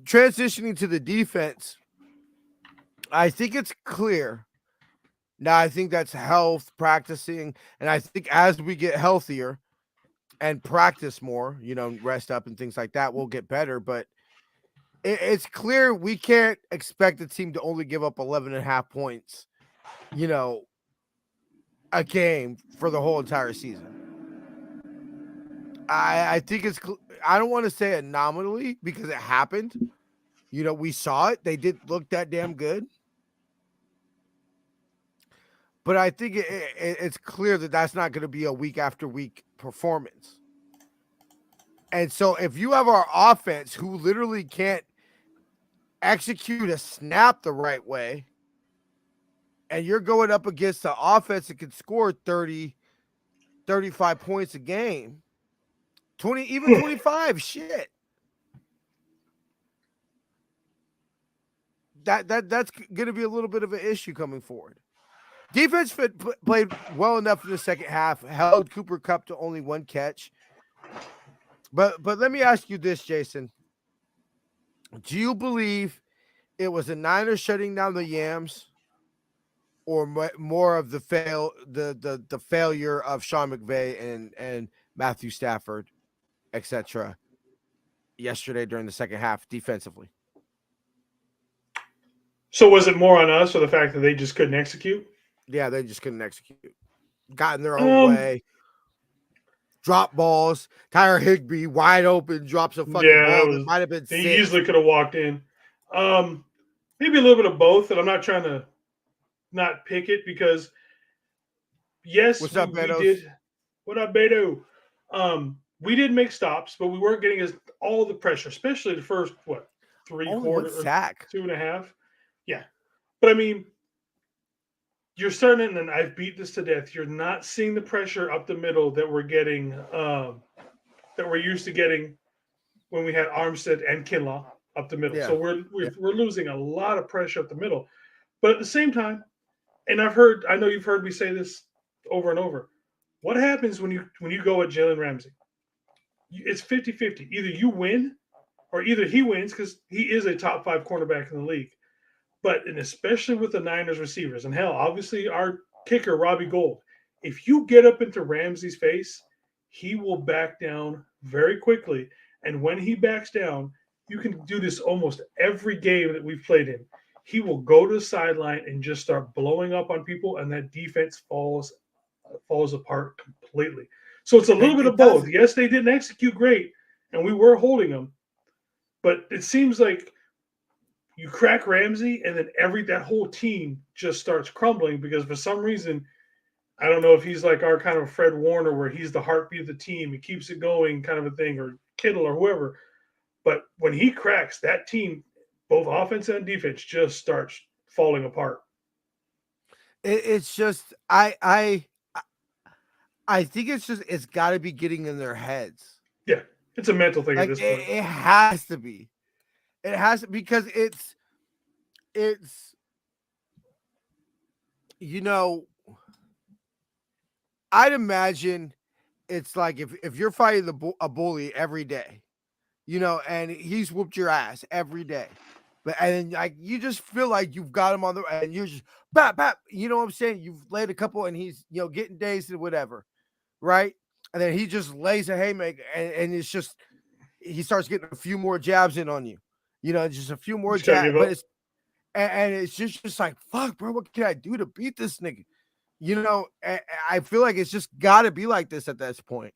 [SPEAKER 1] transitioning to the defense, I think it's clear. Now, I think that's health, practicing. And I think as we get healthier and practice more, rest up and things like that, we'll get better. But it's clear we can't expect the team to only give up 11.5 points, a game for the whole entire season. I think it's, I don't want to say anomaly because it happened. We saw it. They did look that damn good. But I think it's clear that that's not going to be a week after week performance. And so if you have our offense who literally can't execute a snap the right way, and you're going up against the offense that can score 30, 35 points a game, 20, even 25, shit. That's going to be a little bit of an issue coming forward. Defense played well enough in the second half, held Cooper Kupp to only one catch. But let me ask you this, Jason. Do you believe it was the Niners shutting down the Yams, or more of the failure of Sean McVay and Matthew Stafford, etc., yesterday during the second half defensively?
[SPEAKER 4] So was it more on us, or the fact that they just couldn't execute?
[SPEAKER 1] Yeah, they just couldn't execute. Got in their own way. Drop balls. Tyler Higbee wide open, drops a fucking ball that might have been sick.
[SPEAKER 4] He easily could have walked in. Maybe a little bit of both, and I'm not trying to not pick it, because yes,
[SPEAKER 1] what's up, Beto?
[SPEAKER 4] We did. What up, Beto? We did make stops, but we weren't getting all the pressure, especially the first three quarters,
[SPEAKER 1] sack,
[SPEAKER 4] 2.5. Yeah, but I mean, you're starting, and I've beat this to death. You're not seeing the pressure up the middle that we're getting, that we're used to getting when we had Armstead and Kinlaw up the middle. Yeah. So we're losing a lot of pressure up the middle. But at the same time, and I know you've heard me say this over and over. What happens when you go at Jalen Ramsey? it's 50-50. Either you win or either he wins because he is a top 5 cornerback in the league. But and especially with the Niners receivers, and hell, obviously our kicker, Robbie Gould, if you get up into Ramsey's face, he will back down very quickly. And when he backs down, you can do this almost every game that we've played in. He will go to the sideline and just start blowing up on people, and that defense falls apart completely. So it's a little bit of both. Yes, they didn't execute great, and we were holding them, but it seems like you crack Ramsey, and then that whole team just starts crumbling because for some reason, I don't know if he's like our kind of Fred Warner, where he's the heartbeat of the team, he keeps it going, kind of a thing, or Kittle or whoever. But when he cracks, that team, both offense and defense, just starts falling apart.
[SPEAKER 1] It's just I think it's got to be getting in their heads.
[SPEAKER 4] Yeah, it's a mental thing
[SPEAKER 1] like
[SPEAKER 4] at this point.
[SPEAKER 1] It has to be. It has to, because it's I'd imagine it's like if you're fighting a bully every day, and he's whooped your ass every day, and like you just feel like you've got him on the, and you're just bap bap, you know what I'm saying? You've laid a couple, and he's getting dazed and whatever, right? And then he just lays a haymaker, and it's just he starts getting a few more jabs in on you, just a few more jabs, but it's and it's just like, fuck, bro, what can I do to beat this nigga? I feel like it's just got to be like this at this point.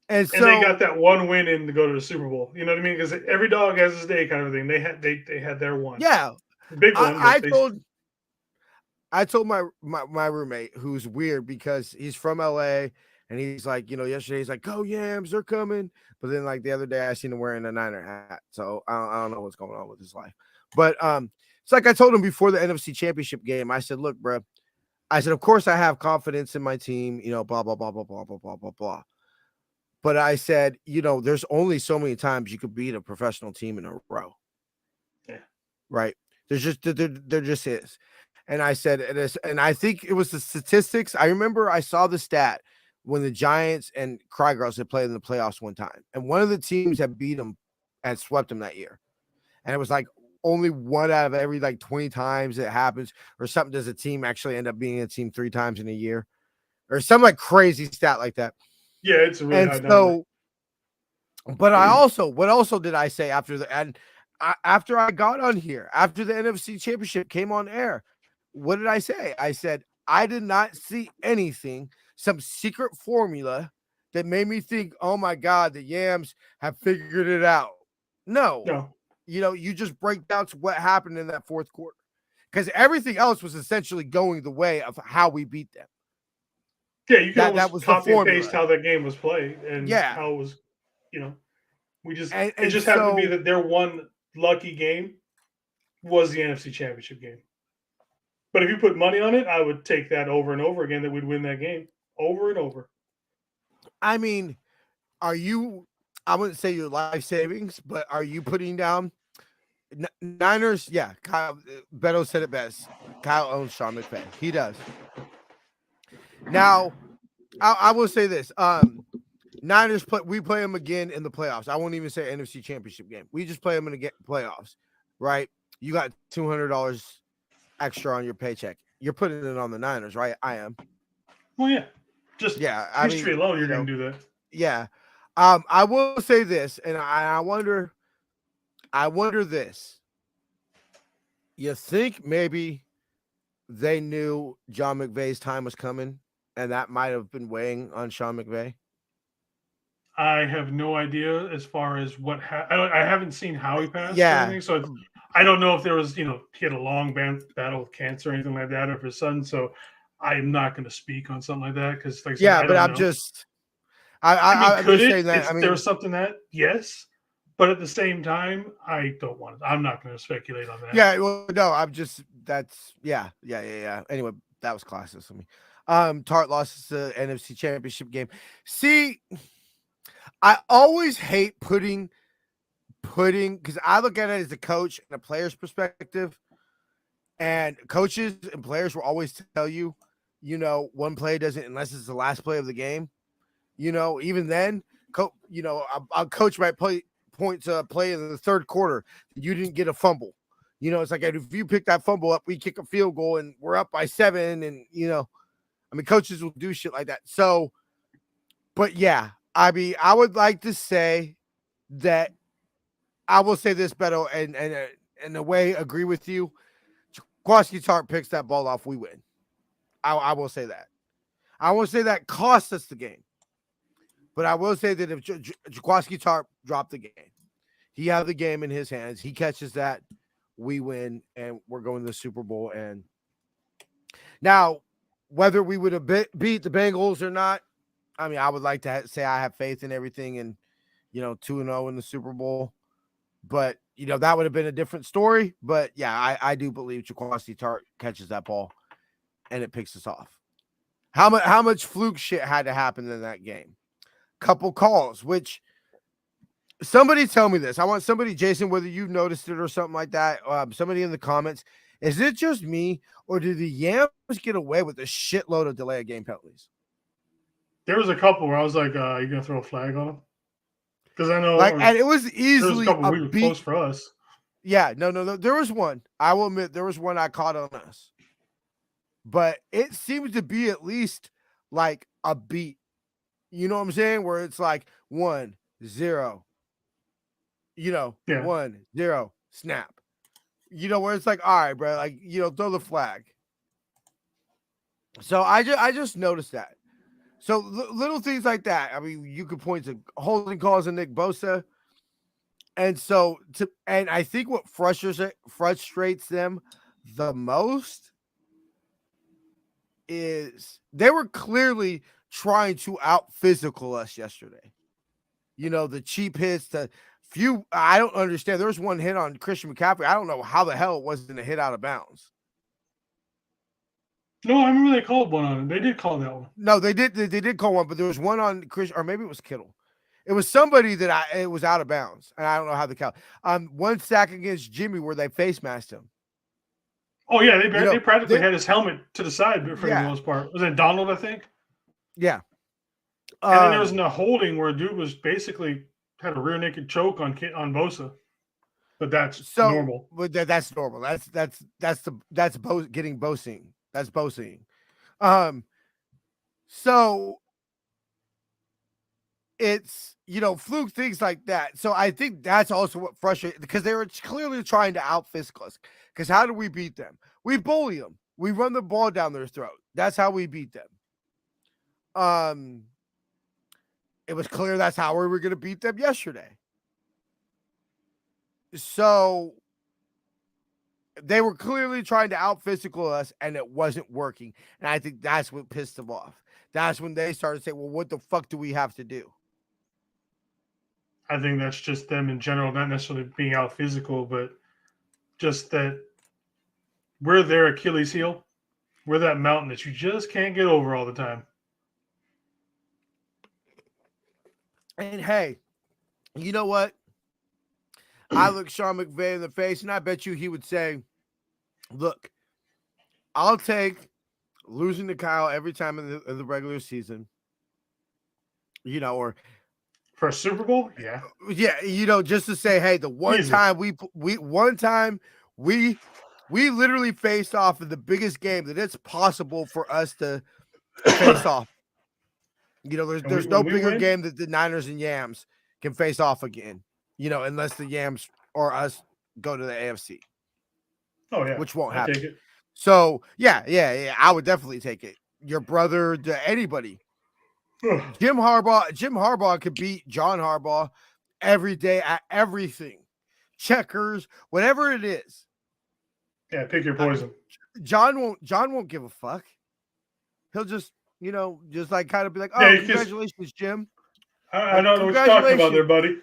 [SPEAKER 1] And so
[SPEAKER 4] they got that one win in to go to the Super Bowl. You know what I mean? Because every dog has his day, kind of thing. They had their one.
[SPEAKER 1] Yeah,
[SPEAKER 4] big one.
[SPEAKER 1] I told my roommate, who's weird because he's from LA, and he's like, yesterday he's like, "Go Yams, they're coming." But then like the other day I seen him wearing a Niner hat, so I don't know what's going on with his life. But it's like I told him before the NFC Championship game. I said, "Look, bro," I said, "of course I have confidence in my team, blah blah blah blah blah blah blah blah blah." But I said, there's only so many times you could beat a professional team in a row.
[SPEAKER 4] Yeah.
[SPEAKER 1] Right. There just is. And I said, and I think it was the statistics. I remember I saw the stat when the Giants and Cry Girls had played in the playoffs one time. And one of the teams had beat them and swept them that year. And it was like only one out of every like 20 times it happens, or something. Does a team actually end up being a team 3 times in a year, or some like crazy stat like that?
[SPEAKER 4] Yeah, it's a really high number.
[SPEAKER 1] But what also did I say after after I got on here, after the NFC Championship came on air, what did I say? I said, I did not see anything, some secret formula that made me think, oh my God, the Yams have figured it out. No. You just break down to what happened in that fourth quarter, because everything else was essentially going the way of how we beat them.
[SPEAKER 4] Yeah, you can that was copy and paste how that game was played and how it was, we just it just happened to be that their one lucky game was the NFC Championship game. But if you put money on it, I would take that over and over again, that we'd win that game over and over.
[SPEAKER 1] I mean, I wouldn't say your life savings, but are you putting down Niners? Yeah, Kyle Beto said it best. Kyle owns Sean McVay. He does. Now, I will say this: Niners we play them again in the playoffs. I won't even say NFC Championship game. We just play them in the playoffs, right? You got $200 extra on your paycheck. You're putting it on the Niners, right? I am.
[SPEAKER 4] Well, yeah, just history alone, you're going to do that.
[SPEAKER 1] Yeah, I will say this, and I wonder this: you think maybe they knew John McVay's time was coming, and that might have been weighing on Sean McVay?
[SPEAKER 4] I have no idea as far as what I haven't seen how he passed.
[SPEAKER 1] Yeah.
[SPEAKER 4] Or anything, so I don't know if there was, he had a long battle with cancer or anything like that, or for his son. So I'm not going to speak on something like that because, like,
[SPEAKER 1] I'm just. I'm
[SPEAKER 4] could
[SPEAKER 1] just
[SPEAKER 4] it?
[SPEAKER 1] saying that.
[SPEAKER 4] There was something that yes, but at the same time, I don't want to. I'm not going to speculate on that.
[SPEAKER 1] Yeah, well, no, I'm just. That's yeah. Anyway, that was classless of me. Tart lost the NFC Championship game. See, I always hate putting because I look at it as a coach and a player's perspective, and coaches and players will always tell you, one play doesn't, unless it's the last play of the game. Even then, a coach might point to a play in the third quarter. You didn't get a fumble. It's like if you pick that fumble up, we kick a field goal and we're up by 7. And coaches will do shit like that. So, but yeah, I would like to say that I will say this, Beto, and in a way agree with you. Jaquaski Tart picks that ball off, we win. I will say that. I won't say that cost us the game. But I will say that if Jaquaski Tart dropped the game, he had the game in his hands. He catches that, we win, and we're going to the Super Bowl. And now, whether we would have beat the Bengals or not, I would like to say I have faith in everything and, 2-0 in the Super Bowl. But, that would have been a different story. But, yeah, I do believe Jaquaski Tart catches that ball and it picks us off. How much fluke shit had to happen in that game? Couple calls, which somebody tell me this. I want somebody, Jason, whether you've noticed it or something like that, somebody in the comments. Is it just me or do the Yams get away with a shitload of delay of game penalties?
[SPEAKER 4] There was a couple where I was like, "Are you gonna throw a flag on them?" Because I know,
[SPEAKER 1] and it was easily
[SPEAKER 4] there was a couple we were close for us.
[SPEAKER 1] Yeah, no. There was one. I will admit there was one I caught on us, but it seems to be at least like a beat. You know what I'm saying? Where it's like 1-0, 1-0, snap. Where it's like, all right, bro, like, throw the flag. So I just noticed that. So little things like that. You could point to holding calls and Nick Bosa. And so, and I think what frustrates them the most is they were clearly trying to out physical us yesterday. The cheap hits, I don't understand. There was one hit on Christian McCaffrey. I don't know how the hell it wasn't a hit out of bounds.
[SPEAKER 4] No, I remember they called one on him. They did call that one.
[SPEAKER 1] No, they did call one, but there was one on Chris, or maybe it was Kittle. It was somebody it was out of bounds, and I don't know how the count. One sack against Jimmy where they face masked him.
[SPEAKER 4] Oh yeah, they practically had his helmet to the side for the most part. Was it Donald? I think.
[SPEAKER 1] Yeah.
[SPEAKER 4] And then there was a holding where a dude was basically had a rear naked choke on Bosa, but that's normal.
[SPEAKER 1] But that's normal. That's getting Bosing. That's Bosing. So it's fluke things like that. So I think that's also what frustrated, because they were clearly trying to out physical us. Because how do we beat them? We bully them. We run the ball down their throat. That's how we beat them. It was clear that's how we were going to beat them yesterday. So they were clearly trying to out physical us, and it wasn't working. And I think that's what pissed them off. That's when they started saying, well, what the fuck do we have to do?
[SPEAKER 4] I think that's just them in general, not necessarily being out physical, but just that we're their Achilles heel. We're that mountain that you just can't get over all the time.
[SPEAKER 1] And hey, you know what? I look Sean McVay in the face, and I bet you he would say, look, I'll take losing to Kyle every time in the regular season, or
[SPEAKER 4] for a Super Bowl. Yeah.
[SPEAKER 1] Just to say, hey, the one time we literally faced off in the biggest game that it's possible for us to face off. There's no bigger game that the Niners and Yams can face off again, unless the Yams or us go to the AFC.
[SPEAKER 4] Oh, yeah.
[SPEAKER 1] Which won't happen.
[SPEAKER 4] Take it.
[SPEAKER 1] So, yeah, I would definitely take it. Your brother, anybody. Jim Harbaugh could beat John Harbaugh every day at everything. Checkers, whatever it is.
[SPEAKER 4] Yeah, pick your poison.
[SPEAKER 1] John won't give a fuck. He'll just, just like kind of be like, oh, congratulations, Jim.
[SPEAKER 4] I don't know what you're talking about there, buddy.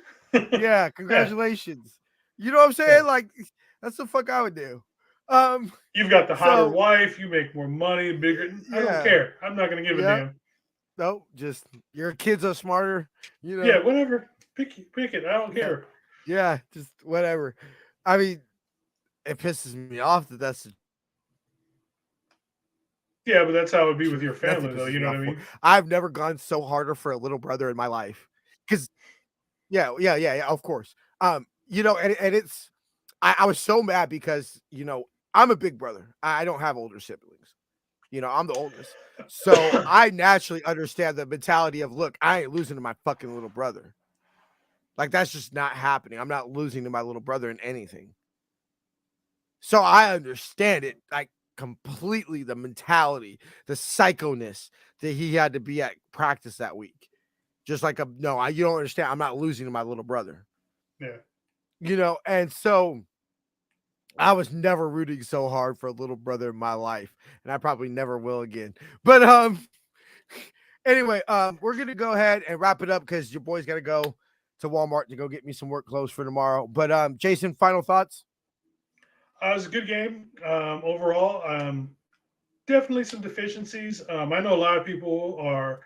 [SPEAKER 1] Yeah, congratulations. You know what I'm saying? Yeah. Like, that's the fuck I would do.
[SPEAKER 4] You've got the hotter wife. You make more money, bigger. I don't care. I'm not going to give a damn.
[SPEAKER 1] No, just your kids are smarter.
[SPEAKER 4] Yeah, whatever. Pick it. I don't care.
[SPEAKER 1] Yeah, just whatever. I mean, it pisses me off that's.
[SPEAKER 4] Yeah, but that's how it would be with your family, though. You know what I mean?
[SPEAKER 1] I've never gone so harder for a little brother in my life. because yeah, of course. And it's I was so mad because I'm a big brother. I don't have older siblings. I'm the oldest. So I naturally understand the mentality of, look, I ain't losing to my fucking little brother. Like, that's just not happening. I'm not losing to my little brother in anything. So I understand it, like, completely, the mentality, the psychoness that he had to be at practice that week. Just like, you don't understand. I'm not losing to my little brother.
[SPEAKER 4] Yeah.
[SPEAKER 1] And so I was never rooting so hard for a little brother in my life, and I probably never will again. But anyway, we're gonna go ahead and wrap it up because your boy's gotta go to Walmart to go get me some work clothes for tomorrow. But Jason, final thoughts?
[SPEAKER 4] It was a good game overall. Definitely some deficiencies. I know a lot of people are.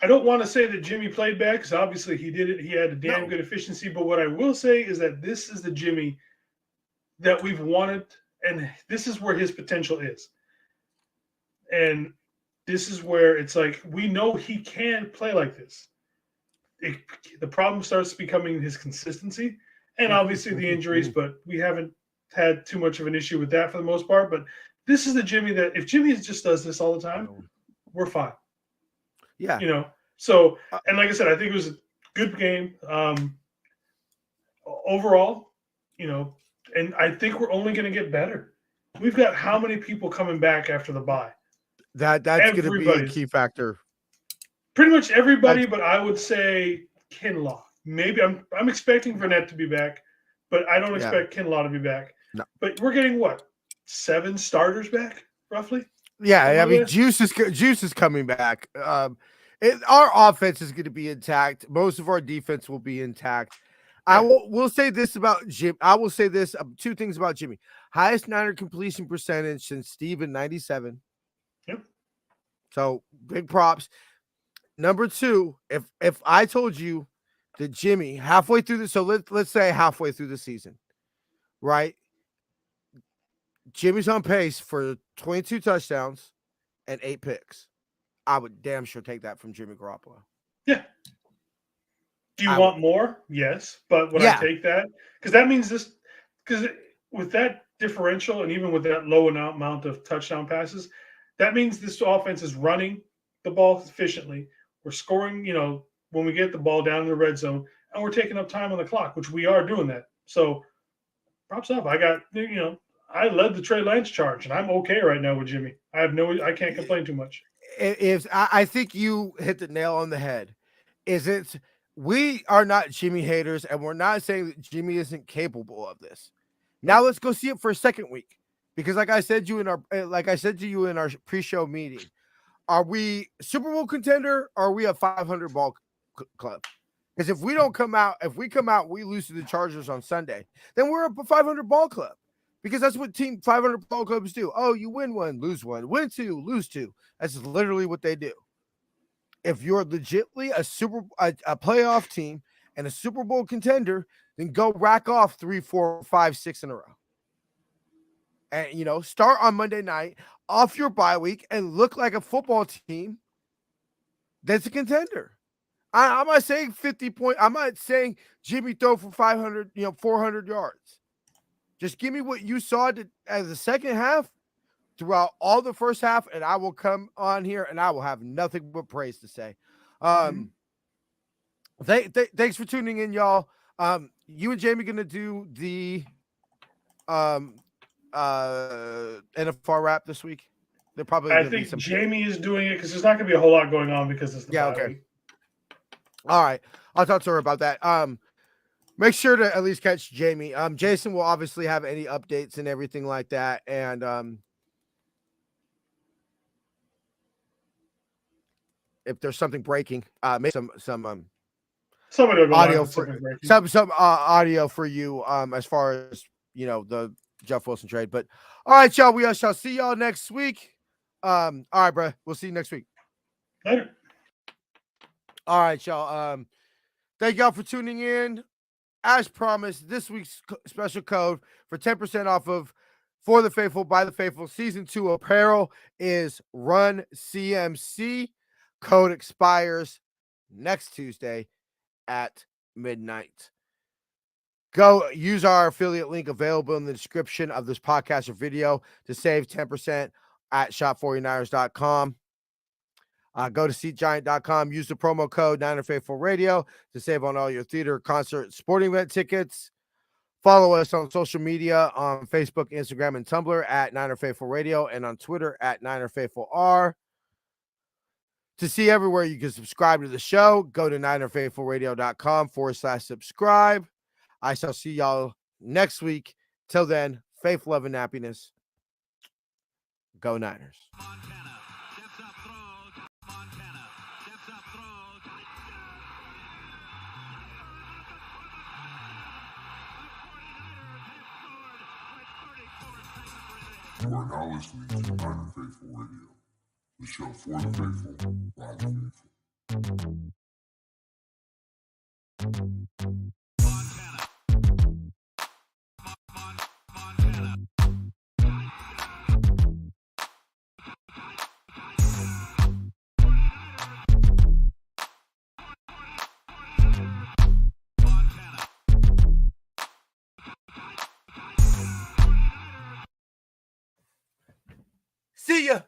[SPEAKER 4] I don't want to say that Jimmy played bad because obviously he did it. He had a damn
[SPEAKER 1] No.
[SPEAKER 4] good efficiency. But what I will say is that this is the Jimmy that we've wanted, and this is where his potential is. And this is where it's like we know he can play like this. The problem starts becoming his consistency and obviously the injuries, but we haven't had too much of an issue with that for the most part. But this is the Jimmy that if Jimmy just does this all the time, we're fine.
[SPEAKER 1] Yeah.
[SPEAKER 4] So, and like I said, I think it was a good game overall, and I think we're only going to get better. We've got how many people coming back after the bye?
[SPEAKER 1] That's going to be a key factor.
[SPEAKER 4] Pretty much everybody, but I would say Kinlaw. Maybe I'm expecting Vernette to be back, but I don't expect Kinlaw to be back.
[SPEAKER 1] No.
[SPEAKER 4] But we're getting what, 7 starters back, roughly?
[SPEAKER 1] Yeah, I mean, Juice is coming back. Our offense is going to be intact. Most of our defense will be intact. Yeah. We'll say this about Jim. I will say this: 2 things about Jimmy: highest Niner completion percentage since Steve in '97.
[SPEAKER 4] Yep.
[SPEAKER 1] So big props. Number 2, if I told you that Jimmy halfway through so let's say halfway through the season, right? Jimmy's on pace for 22 touchdowns and 8 picks. I would damn sure take that from Jimmy Garoppolo.
[SPEAKER 4] Yeah. Do you want more? Yes. But would I take that? Because that means because with that differential and even with that low amount of touchdown passes, that means this offense is running the ball efficiently. We're scoring, when we get the ball down in the red zone, and we're taking up time on the clock, which we are doing that. So props up. I led the Trey Lance charge, and I'm okay right now with Jimmy. I can't complain too much.
[SPEAKER 1] I think you hit the nail on the head. We are not Jimmy haters, and we're not saying that Jimmy isn't capable of this. Now let's go see it for a second week, because like I said to you in our pre-show meeting, are we Super Bowl contender, or are we a 500 ball club? Because if we come out, we lose to the Chargers on Sunday, then we're a 500 ball club. Because that's what 500 ball clubs do. Oh, you win 1, lose 1, win 2, lose 2. That's literally what they do. If you're legitimately a playoff team and a Super Bowl contender, then go rack off 3, 4, 5, 6 in a row. And start on Monday night off your bye week and look like a football team that's a contender. I'm not saying 50 points. I'm not saying Jimmy throw for 500, 400 yards. Just give me what you saw as the second half throughout all the first half, and I will come on here and I will have nothing but praise to say. Thanks for tuning in, y'all. You and Jamie gonna do the NFR wrap this week? They're probably.
[SPEAKER 4] I think Jamie is doing it because there's not gonna be a whole lot going on because it's the bye week.
[SPEAKER 1] All right, I'll talk to her about that. Make sure to at least catch Jamie. Jason will obviously have any updates and everything like that. And if there's something breaking, make some audio some audio for you as far as the Jeff Wilson trade. But all right, y'all, we shall see y'all next week. All right, bro. We'll see you next week.
[SPEAKER 4] Later.
[SPEAKER 1] All right, y'all. Thank y'all for tuning in. As promised, this week's special code for 10% off of For the Faithful, by the Faithful Season 2 apparel is Run CMC. Code expires next Tuesday. at midnight. Go use our affiliate link available in the description of this podcast or video to save 10% at shop49ers.com. Go to seatgiant.com. Use the promo code Niner Faithful Radio to save on all your theater, concert, sporting event tickets. Follow us on social media on Facebook, Instagram, and Tumblr at Niner Faithful Radio and on Twitter at Niner Faithful R. To see everywhere you can subscribe to the show, go to NinerFaithfulRadio.com/subscribe. I shall see y'all next week. Till then, faith, love, and happiness. Go Niners.
[SPEAKER 3] You are now listening to Niner Faithful Radio, the show for the faithful, by the faithful.
[SPEAKER 1] See ya.